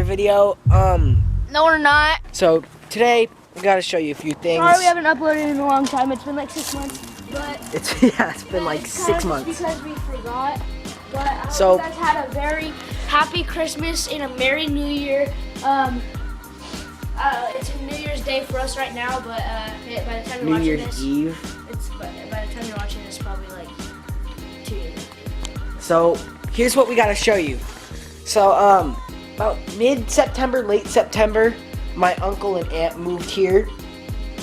another video. No, we're not. So today we gotta show you a few things. Sorry, we haven't uploaded in a long time. It's been like 6 months, but it's been like 6 months. Just because we forgot. But I hope So you guys had a very happy Christmas and a Merry New Year. It's New Year's Day for us right now, but by the time you're New watching Year's this, Eve. by the time you're watching this, probably like 2 years. So here's what we gotta show you. So about mid-September, late September, my uncle and aunt moved here,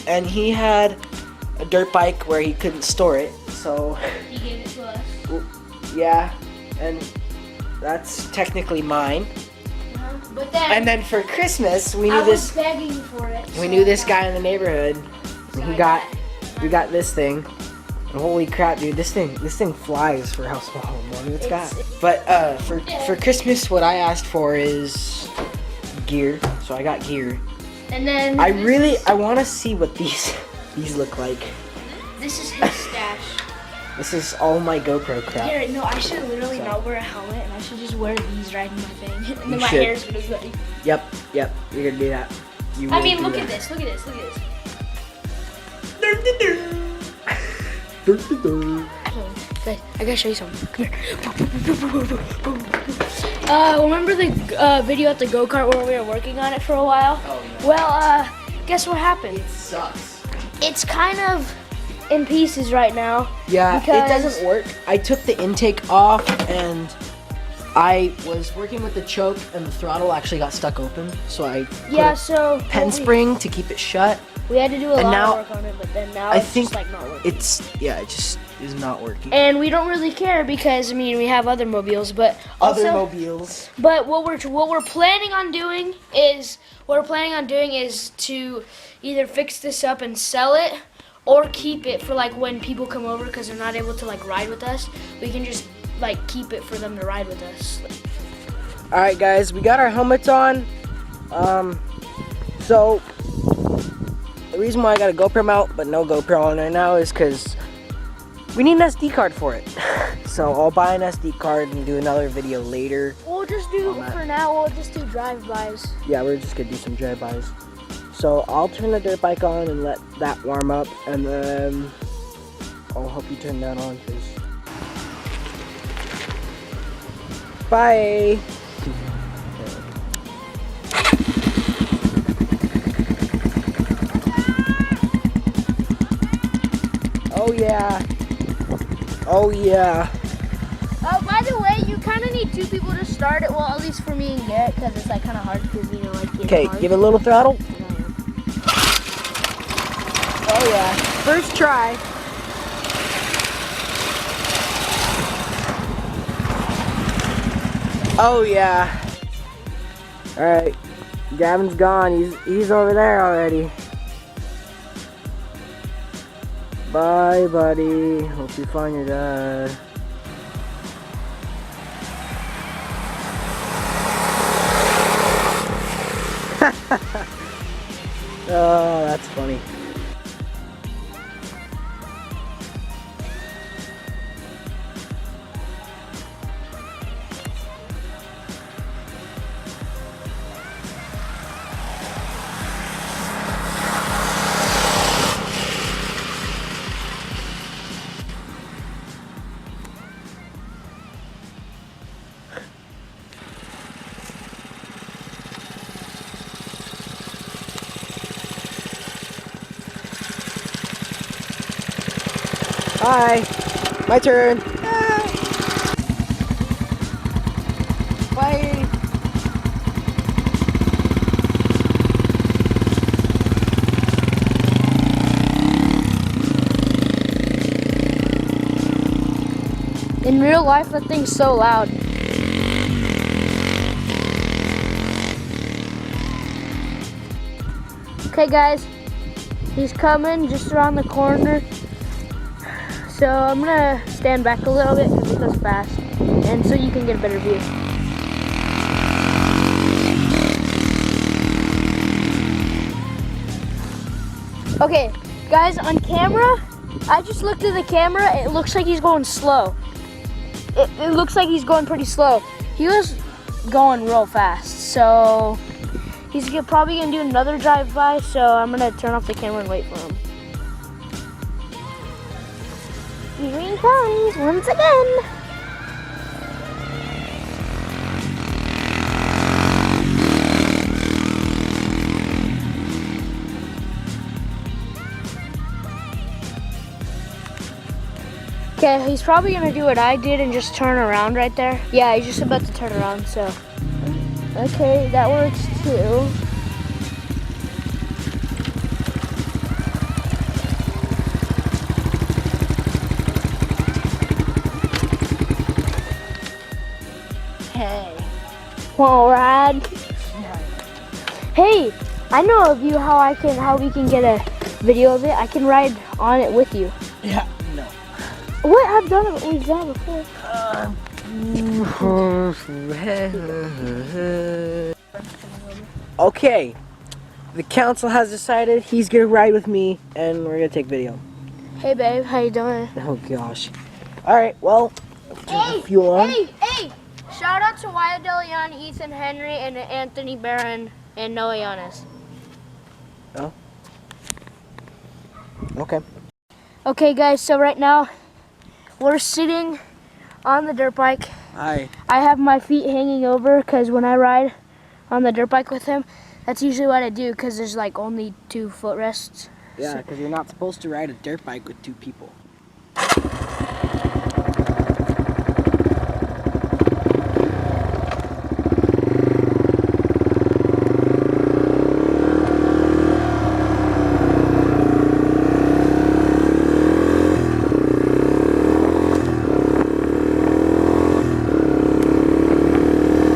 and he had a dirt bike where he couldn't store it. So He gave it to us. yeah, and that's technically mine. But then, And then for Christmas, we I knew was this. begging for it. We so knew this I guy in the neighborhood. And so we I got this thing. And holy crap, dude! This thing flies for how small it's got. But for Christmas, what I asked for is gear. So I got gear. And then I want to see what these look like. this is his stash. This is all my GoPro crap. Here, no, I should literally not wear a helmet, and I should just wear these riding my thing, and then You my should. hair's gonna be. Yep, you're gonna do that. You I will mean, do look that. at this. Look at this. Look at this. Guys, I gotta show you something. Come here. Remember the video at the go-kart where we were working on it for a while? Oh, yeah. Well, guess what happened? It sucks. It's kind of in pieces right now. Yeah, because it doesn't work. I took the intake off and I was working with the choke and the throttle actually got stuck open. So I put so a pen spring to keep it shut. we had to do a And lot now- of work on it, but then now I it's think just like not working. it just is not working. And we don't really care because I mean we have other mobiles, but also, Other mobiles. But what we're planning on doing is to either fix this up and sell it, or keep it for like when people come over because they're not able to like ride with us. We can just like keep it for them to ride with us. All right, guys, we got our helmets on. So the reason why I got a GoPro mount but no GoPro on right now is because we need an SD card for it. So I'll buy an SD card and do another video later. We'll just do that. for now. We'll just do drive-bys. Yeah, we're just gonna do some drive-bys. So I'll turn the dirt bike on and let that warm up, and then I'll help you turn that on, please. Bye. Oh yeah. Oh yeah. By the way, you kind of need 2 people to start it. Well, at least for me and Garrett, because it's like kind of hard because you know like. Okay, give it a little throttle. Oh yeah. First try. Oh yeah. All right. Gavin's gone. He's over there already. Bye, buddy. Hope you find your dad. Oh, that's funny. Hi, my turn. Bye. In real life, that thing's so loud. Okay, guys, he's coming just around the corner. So I'm gonna stand back a little bit because it goes fast, and so you can get a better view. Okay, guys, on camera, I just looked at the camera. It looks like he's going slow. It looks like he's going pretty slow. He was going real fast. So he's probably gonna do another drive-by, so I'm gonna turn off the camera and wait for him. Here he comes once again. Okay, he's probably gonna do what I did and just turn around right there. Yeah, he's just about to turn around, so. Okay, that works too. Hey. Wanna ride? Hey, I know of you how we can get a video of it. I can ride on it with you. Yeah, no. What? I've done it. We've done it before. Okay, the council has decided he's gonna ride with me, and we're gonna take video. Hey, babe. How you doing? Oh gosh. All right. Well, fuel on. Hey! Shout out to Wyatt DeLeon, Ethan Henry, and Anthony Barron, and Noah Giannis. Oh. Okay. Okay, guys. So right now, we're sitting on the dirt bike. Hi. I have my feet hanging over because when I ride on the dirt bike with him, that's usually what I do because there's like only 2 footrests. Yeah, because you're not supposed to ride a dirt bike with 2 people.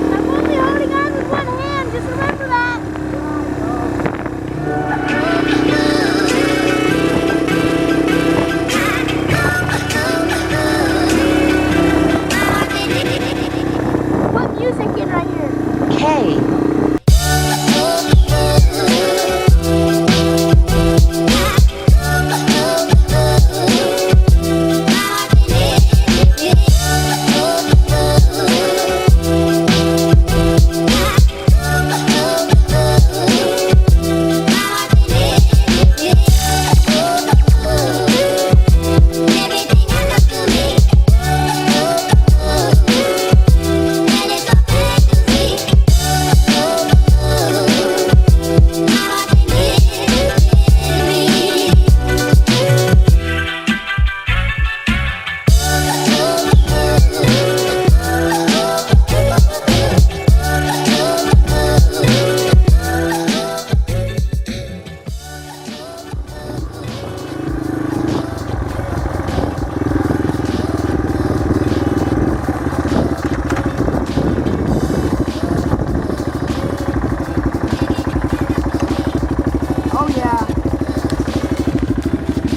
I'm only holding on with one hand, just remember that. Put music in right here. Okay.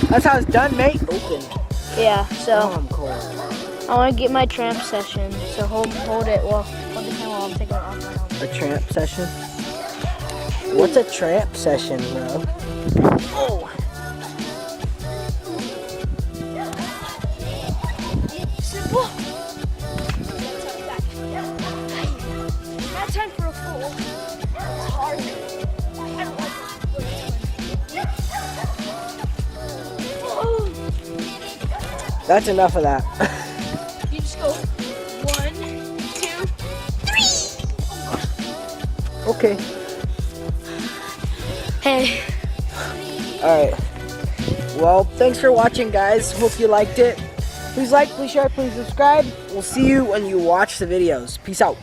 That's how it's done, mate. Open. Yeah, Oh, so I'm cold. I want to get my tramp session. So hold it. Well, hold the camera while I'm taking it off my helmet. A tramp session? What's a tramp session, bro? Oh. Simple. Not time for a fool. It's hard. I don't like That's enough of that. You just go 1, 2, 3. Okay. Hey. Alright. Well, thanks for watching, guys. Hope you liked it. Please like, please share, please subscribe. We'll see you when you watch the videos. Peace out.